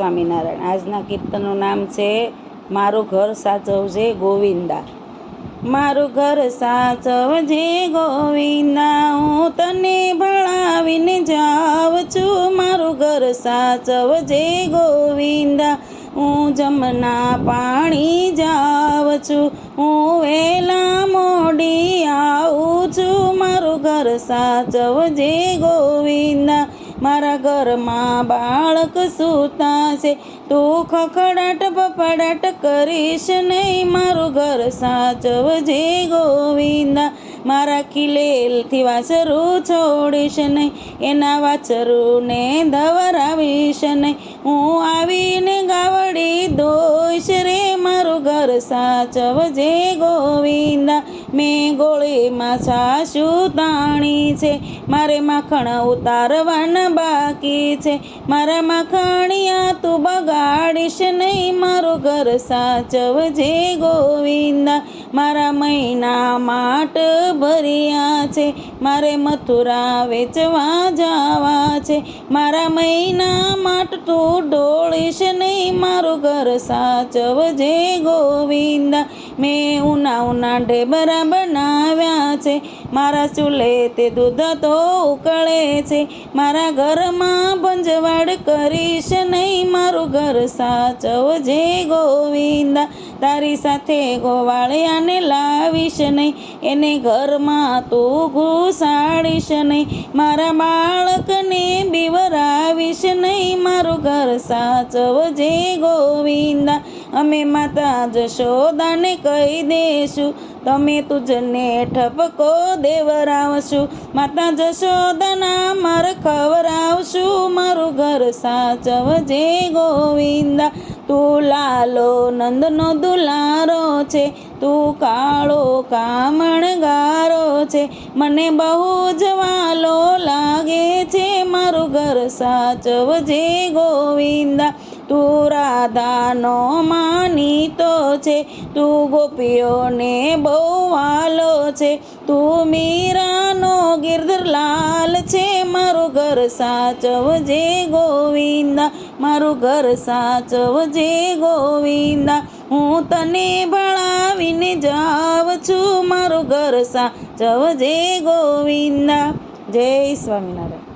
સ્વામિનારાયણ। આજના કીર્તનનું નામ છે મારું ઘર સાચવજે ગોવિંદા। મારું ઘર સાચવજે ગોવિંદા, હું તને ભણાવીને જાઉં છું। મારું ઘર સાચવજે ગોવિંદા, હું જમના પાણી જાઉં છું। હું વેલા મોડી આવું છું। મારું ઘર સાચવજે ગોવિંદા, મારા ઘરમાં બાળક સૂતા છે, તું ખખડાટ બફડાટ કરીશ નહીં। મારું ઘર સાચવજે ગોવિંદા, મારા ખીલેલથી વાછરું છોડીશ નહીં, એના વાછરુંને ધવરાવીશ નહીં। હું આવીને ગાવડી દોઈશ રે, મારું ઘર સાચવજે ગોવિંદા। મેં ગોળીમાં છાશુ તાણી છે, મારે માખણ ઉતારવાના બાકી છે। મારા માખણિયા તું બગાડીશ નહીં, મારું ઘર સાચવજે ગોવિંદા। મારા મહિના માટ ભર્યા છે, મારે મથુરા વેચવા જાવા છે। મારા મહિના માટ તું ઢોળીશ નહીં, મારું ઘર સાચવજે ગોવિંદા। મેં ઉના ઢેબરા બનાવ્યા છે, મારા ચૂલે તે દૂધ તો ઉકળે છે। મારા ઘરમાં ભંજવાડ કરીશ નહીં, મારું ઘર સાચવજે ગોવિંદા। તારી સાથે ગોવાળિયાને લાવીશ નહીં, એને ઘરમાં તું ઘુસાડીશ નહીં। મારા બાળકને બીવરાવીશ નહીં, મારું ઘર સાચવજે ગોવિંદા। અમે માતા જશોદાને કહી દેશું, તમે તુજને ઠપકો દેવરાવશું। માતા જશોદાના માર ખવરાવશું, મારું ઘર સાચવજે ગોવિંદા। તું લાલો નંદનો દુલારો છે, તું કાળો કામણગારો છે, મને બહુ જ વાલો લાગે છે, મારું ઘર સાચવજે ગોવિંદા। તું રાધાનો માનીતો છે, તું ગોપીઓને બહુ વાલો છે, તું મીરાનો ગિરધરલાલ છે, મારું ઘર સાચવજે ગોવિંદા। મારું ઘર સાચવજે ગોવિંદા, હું તને ભણાવીને જાઉં છું। મારું ઘર સાચવજે ગોવિંદા। જય સ્વામિનારાયણ।